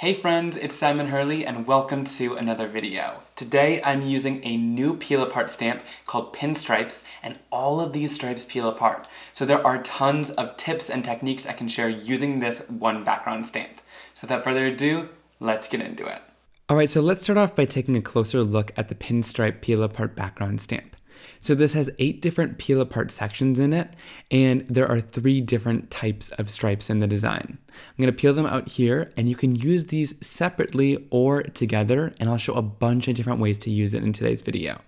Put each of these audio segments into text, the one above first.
Hey friends, it's Simon Hurley and welcome to another video. Today I'm using a new peel apart stamp called Pinstripes, and all of these stripes peel apart. So there are tons of tips and techniques I can share using this one background stamp. So without further ado, let's get into it. Alright, so let's start off by taking a closer look at the Pinstripe peel apart background stamp. So this has 8 different peel apart sections in it, and there are 3 different types of stripes in the design. I'm going to peel them out here, and you can use these separately or together, and I'll show a bunch of different ways to use it in today's video.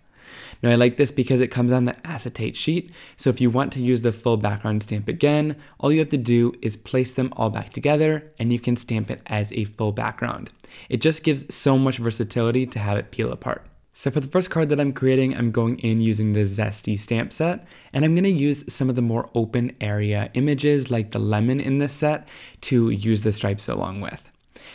Now I like this because it comes on the acetate sheet, so if you want to use the full background stamp again, all you have to do is place them all back together, and you can stamp it as a full background. It just gives so much versatility to have it peel apart. So for the first card that I'm creating, I'm going in using the Zesty stamp set, and I'm going to use some of the more open area images like the lemon in this set to use the stripes along with.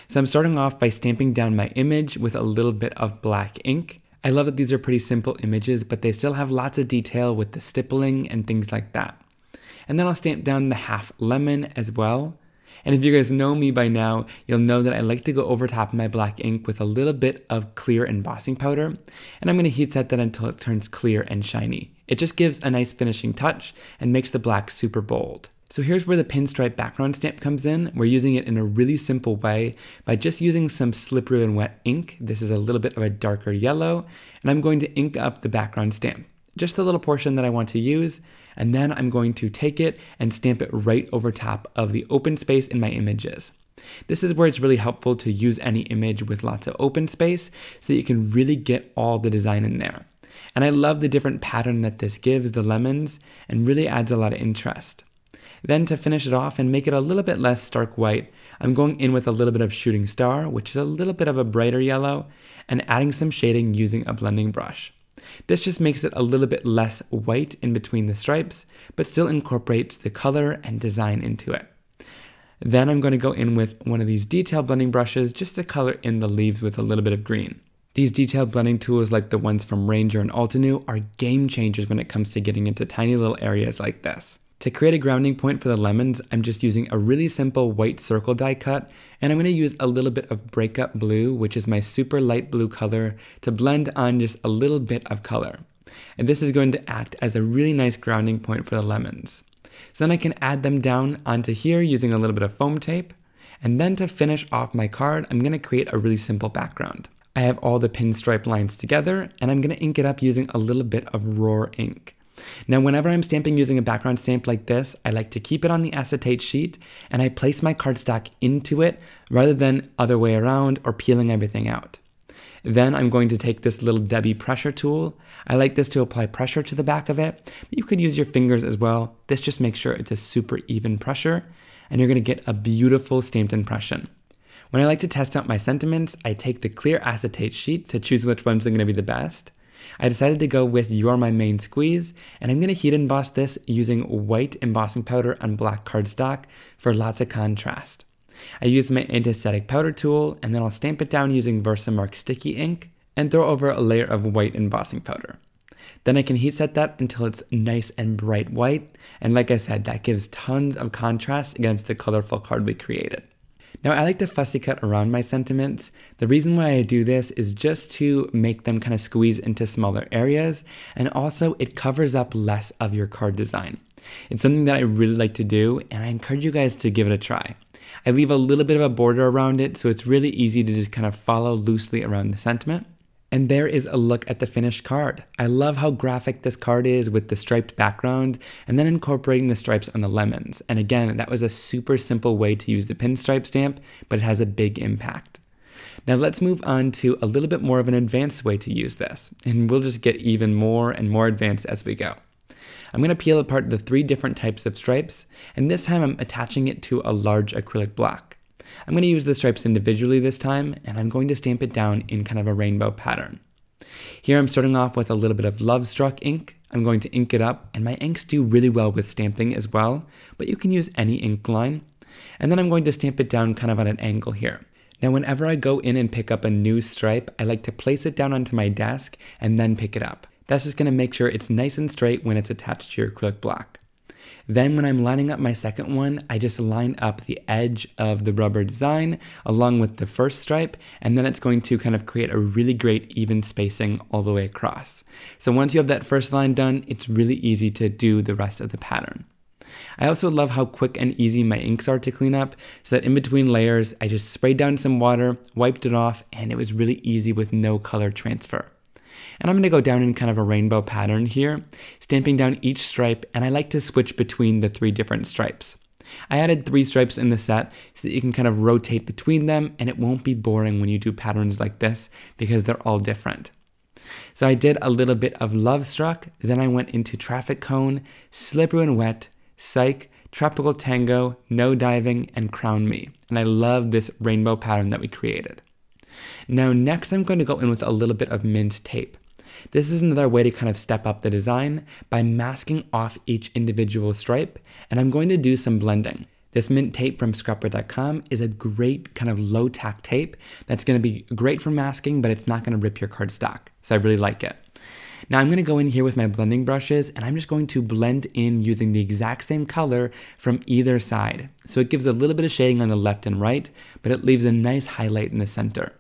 So I'm starting off by stamping down my image with a little bit of black ink. I love that these are pretty simple images, but they still have lots of detail with the stippling and things like that. And then I'll stamp down the half lemon as well. And if you guys know me by now, you'll know that I like to go over top of my black ink with a little bit of clear embossing powder, and I'm going to heat set that until it turns clear and shiny. It just gives a nice finishing touch and makes the black super bold. So here's where the Pinstripe background stamp comes in. We're using it in a really simple way by just using some slippery and wet ink. This is a little bit of a darker yellow, and I'm going to ink up the background stamp. Just the little portion that I want to use, and then I'm going to take it and stamp it right over top of the open space in my images. This is where it's really helpful to use any image with lots of open space so that you can really get all the design in there. And I love the different pattern that this gives the lemons and really adds a lot of interest. Then to finish it off and make it a little bit less stark white, I'm going in with a little bit of shooting star, which is a little bit of a brighter yellow, and adding some shading using a blending brush. This just makes it a little bit less white in between the stripes, but still incorporates the color and design into it. Then I'm going to go in with one of these detail blending brushes just to color in the leaves with a little bit of green. These detail blending tools like the ones from Ranger and Altenew are game changers when it comes to getting into tiny little areas like this. To create a grounding point for the lemons, I'm just using a really simple white circle die cut, and I'm going to use a little bit of breakup blue, which is my super light blue color, to blend on just a little bit of color. And this is going to act as a really nice grounding point for the lemons. So then I can add them down onto here using a little bit of foam tape, and then to finish off my card, I'm going to create a really simple background. I have all the pinstripe lines together, and I'm going to ink it up using a little bit of raw ink. Now whenever I'm stamping using a background stamp like this, I like to keep it on the acetate sheet and I place my cardstock into it rather than other way around or peeling everything out. Then I'm going to take this little Debbie pressure tool. I like this to apply pressure to the back of it, but you could use your fingers as well. This just makes sure it's a super even pressure and you're going to get a beautiful stamped impression. When I like to test out my sentiments, I take the clear acetate sheet to choose which ones are going to be the best. I decided to go with You're My Main Squeeze, and I'm going to heat emboss this using white embossing powder on black cardstock for lots of contrast. I used my anti-static powder tool, and then I'll stamp it down using VersaFine sticky ink and throw over a layer of white embossing powder. Then I can heat set that until it's nice and bright white, and like I said, that gives tons of contrast against the colorful card we created. Now I like to fussy cut around my sentiments. The reason why I do this is just to make them kind of squeeze into smaller areas, and also it covers up less of your card design. It's something that I really like to do, and I encourage you guys to give it a try. I leave a little bit of a border around it, so it's really easy to just kind of follow loosely around the sentiment. And there is a look at the finished card. I love how graphic this card is with the striped background and then incorporating the stripes on the lemons. And again, that was a super simple way to use the pinstripe stamp, but it has a big impact. Now let's move on to a little bit more of an advanced way to use this, and we'll just get even more and more advanced as we go. I'm going to peel apart the 3 different types of stripes, and this time I'm attaching it to a large acrylic block. I'm going to use the stripes individually this time, and I'm going to stamp it down in kind of a rainbow pattern. Here I'm starting off with a little bit of Love Struck ink. I'm going to ink it up, and my inks do really well with stamping as well, but you can use any ink line. And then I'm going to stamp it down kind of at an angle here. Now whenever I go in and pick up a new stripe, I like to place it down onto my desk and then pick it up. That's just going to make sure it's nice and straight when it's attached to your acrylic block. Then when I'm lining up my second one, I just line up the edge of the rubber design along with the first stripe, and then it's going to kind of create a really great even spacing all the way across. So once you have that first line done, it's really easy to do the rest of the pattern. I also love how quick and easy my inks are to clean up, so that in between layers, I just sprayed down some water, wiped it off, and it was really easy with no color transfer. And I'm going to go down in kind of a rainbow pattern here, stamping down each stripe, and I like to switch between the 3 different stripes. I added 3 stripes in the set so that you can kind of rotate between them, and it won't be boring when you do patterns like this because they're all different. So I did a little bit of Love Struck, then I went into Traffic Cone, Slippery and Wet, Psych, Tropical Tango, No Diving, and Crown Me. And I love this rainbow pattern that we created. Now next I'm going to go in with a little bit of mint tape. This is another way to kind of step up the design by masking off each individual stripe, and I'm going to do some blending. This mint tape from scrapper.com is a great kind of low tack tape that's going to be great for masking, but it's not going to rip your cardstock, so I really like it. Now I'm going to go in here with my blending brushes, and I'm just going to blend in using the exact same color from either side. So it gives a little bit of shading on the left and right, but it leaves a nice highlight in the center.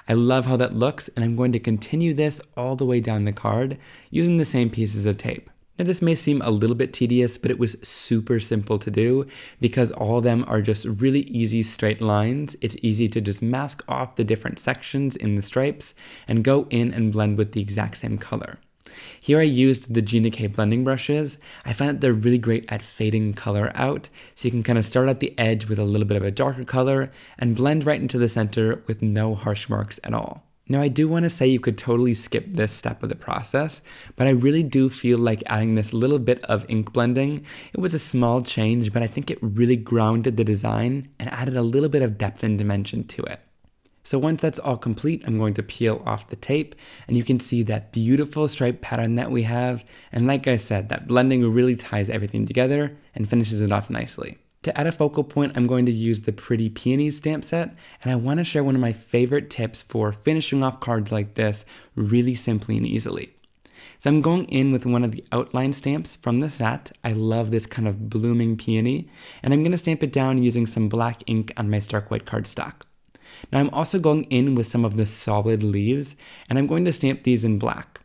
I love how that looks, and I'm going to continue this all the way down the card using the same pieces of tape. Now this may seem a little bit tedious, but it was super simple to do because all of them are just really easy straight lines. It's easy to just mask off the different sections in the stripes and go in and blend with the exact same color. Here I used the Gina blending brushes. I find that they're really great at fading color out, so you can kind of start at the edge with a little bit of a darker color and blend right into the center with no harsh marks at all. Now I do want to say you could totally skip this step of the process, but I really do feel like adding this little bit of ink blending. It was a small change, but I think it really grounded the design and added a little bit of depth and dimension to it. So once that's all complete, I'm going to peel off the tape, and you can see that beautiful stripe pattern that we have. And like I said, that blending really ties everything together and finishes it off nicely. To add a focal point, I'm going to use the Pretty Peonies stamp set, and I want to share one of my favorite tips for finishing off cards like this really simply and easily. So I'm going in with one of the outline stamps from the set. I love this kind of blooming peony, and I'm going to stamp it down using some black ink on my stark white cardstock. Now I'm also going in with some of the solid leaves, and I'm going to stamp these in black.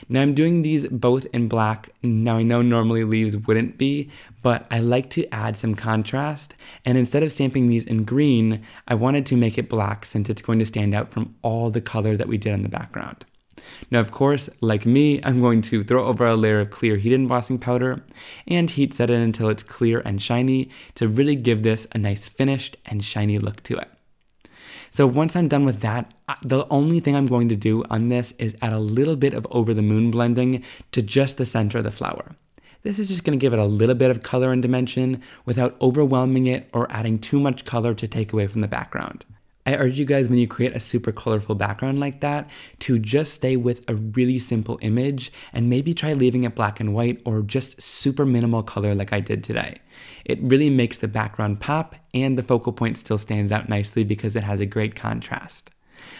Now I'm doing these both in black. Now I know normally leaves wouldn't be, but I like to add some contrast, and instead of stamping these in green, I wanted to make it black since it's going to stand out from all the color that we did on the background. Now of course, like me, I'm going to throw over a layer of clear heat embossing powder and heat set it until it's clear and shiny to really give this a nice finished and shiny look to it. So once I'm done with that, the only thing I'm going to do on this is add a little bit of over the moon blending to just the center of the flower. This is just going to give it a little bit of color and dimension without overwhelming it or adding too much color to take away from the background. I urge you guys, when you create a super colorful background like that, to just stay with a really simple image and maybe try leaving it black and white or just super minimal color like I did today. It really makes the background pop, and the focal point still stands out nicely because it has a great contrast.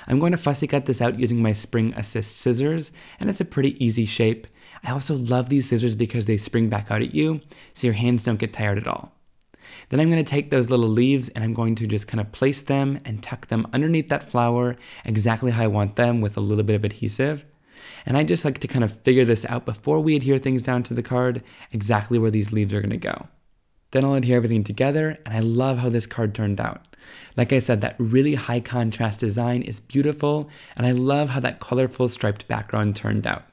I'm going to fussy cut this out using my Spring Assist scissors, and it's a pretty easy shape. I also love these scissors because they spring back out at you, so your hands don't get tired at all. Then I'm going to take those little leaves and I'm going to just kind of place them and tuck them underneath that flower exactly how I want them with a little bit of adhesive. And I just like to kind of figure this out before we adhere things down to the card, exactly where these leaves are going to go. Then I'll adhere everything together, and I love how this card turned out. Like I said, that really high contrast design is beautiful, and I love how that colorful striped background turned out.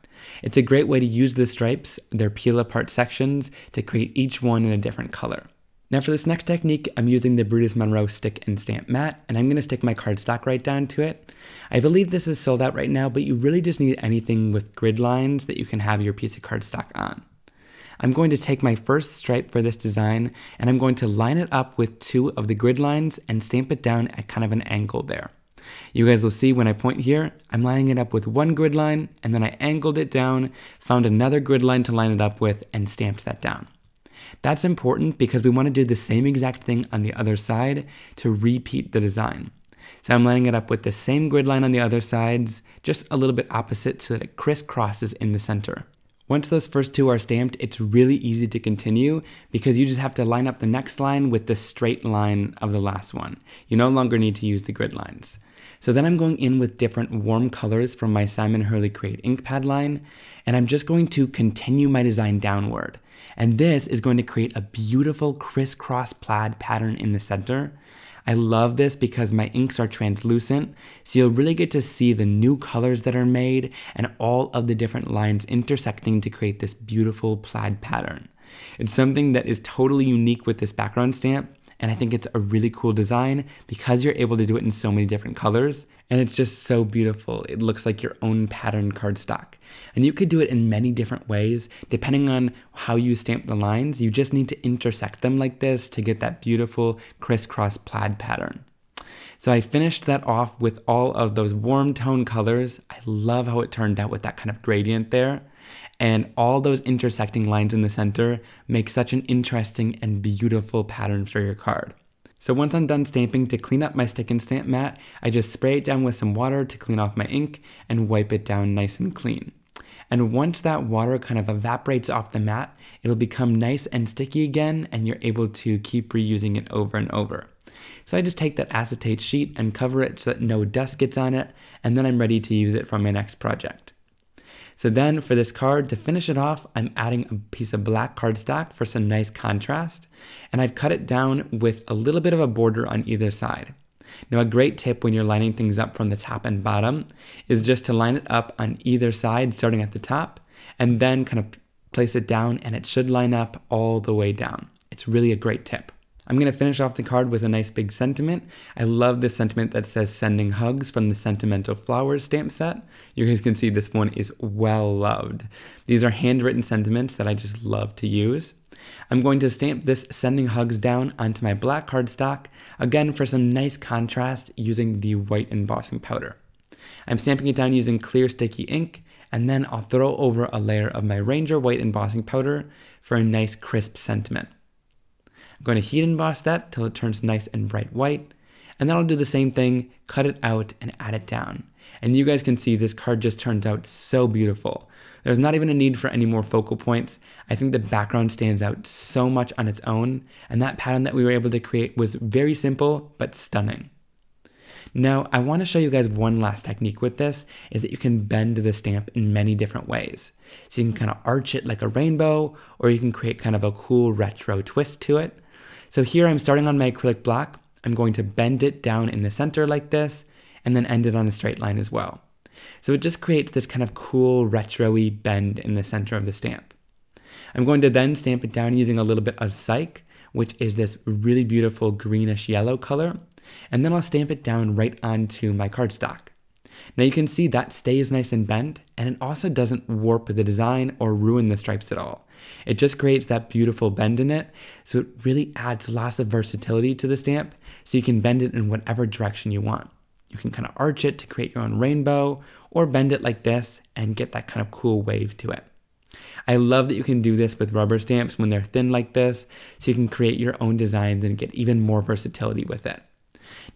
It's a great way to use the stripes, their peel apart sections, to create each one in a different color. Now for this next technique, I'm using the Brutus Monroe Stick and Stamp Mat, and I'm going to stick my cardstock right down to it. I believe this is sold out right now, but you really just need anything with grid lines that you can have your piece of cardstock on. I'm going to take my first stripe for this design, and I'm going to line it up with 2 of the grid lines and stamp it down at kind of an angle there. You guys will see when I point here, I'm lining it up with 1 grid line, and then I angled it down, found another grid line to line it up with, and stamped that down. That's important because we want to do the same exact thing on the other side to repeat the design. So I'm lining it up with the same grid line on the other sides, just a little bit opposite so that it crisscrosses in the center. Once those first two are stamped, it's really easy to continue because you just have to line up the next line with the straight line of the last one. You no longer need to use the grid lines. So then I'm going in with different warm colors from my Simon Hurley Create ink pad line, and I'm just going to continue my design downward. And this is going to create a beautiful crisscross plaid pattern in the center. I love this because my inks are translucent, so you'll really get to see the new colors that are made and all of the different lines intersecting to create this beautiful plaid pattern. It's something that is totally unique with this background stamp, and I think it's a really cool design because you're able to do it in so many different colors, and it's just so beautiful. It looks like your own pattern cardstock. And you could do it in many different ways, depending on how you stamp the lines. You just need to intersect them like this to get that beautiful crisscross plaid pattern. So I finished that off with all of those warm tone colors. I love how it turned out with that kind of gradient there. And all those intersecting lines in the center make such an interesting and beautiful pattern for your card. So once I'm done stamping, to clean up my stick and stamp mat, I just spray it down with some water to clean off my ink and wipe it down nice and clean. And once that water kind of evaporates off the mat, it'll become nice and sticky again, and you're able to keep reusing it over and over. So I just take that acetate sheet and cover it so that no dust gets on it, and then I'm ready to use it for my next project. So then for this card, to finish it off, I'm adding a piece of black cardstock for some nice contrast, and I've cut it down with a little bit of a border on either side. Now a great tip when you're lining things up from the top and bottom is just to line it up on either side starting at the top, and then kind of place it down, and it should line up all the way down. It's really a great tip. I'm going to finish off the card with a nice big sentiment. I love this sentiment that says "Sending Hugs" from the Sentimental Flowers stamp set. You guys can see this one is well loved. These are handwritten sentiments that I just love to use. I'm going to stamp this "Sending Hugs" down onto my black cardstock, again for some nice contrast using the white embossing powder. I'm stamping it down using clear sticky ink, and then I'll throw over a layer of my Ranger white embossing powder for a nice crisp sentiment. I'm going to heat emboss that till it turns nice and bright white, and then I'll do the same thing, cut it out and add it down. And you guys can see this card just turns out so beautiful. There's not even a need for any more focal points. I think the background stands out so much on its own, and that pattern that we were able to create was very simple but stunning. Now, I want to show you guys one last technique with this, is that you can bend the stamp in many different ways. So you can kind of arch it like a rainbow, or you can create kind of a cool retro twist to it. So here I'm starting on my acrylic block. I'm going to bend it down in the center like this, and then end it on a straight line as well. So it just creates this kind of cool retro-y bend in the center of the stamp. I'm going to then stamp it down using a little bit of Psych, which is this really beautiful greenish yellow color. And then I'll stamp it down right onto my cardstock. Now you can see that stays nice and bent, and it also doesn't warp the design or ruin the stripes at all. It just creates that beautiful bend in it, so it really adds lots of versatility to the stamp, so you can bend it in whatever direction you want. You can kind of arch it to create your own rainbow, or bend it like this and get that kind of cool wave to it. I love that you can do this with rubber stamps when they're thin like this, so you can create your own designs and get even more versatility with it.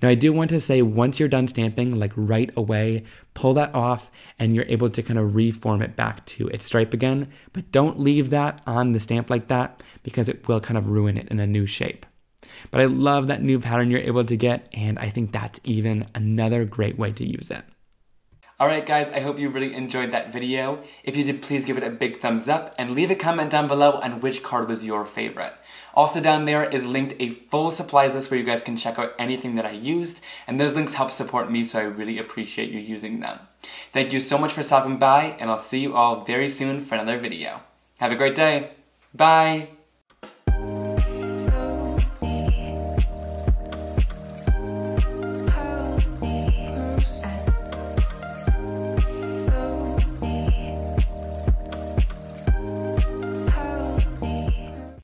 Now I do want to say, once you're done stamping, like right away, pull that off and you're able to kind of reform it back to its stripe again, but don't leave that on the stamp like that because it will kind of ruin it in a new shape. But I love that new pattern you're able to get, and I think that's even another great way to use it. Alright guys, I hope you really enjoyed that video. If you did, please give it a big thumbs up and leave a comment down below on which card was your favorite. Also down there is linked a full supplies list where you guys can check out anything that I used, and those links help support me, so I really appreciate you using them. Thank you so much for stopping by, and I'll see you all very soon for another video. Have a great day. Bye!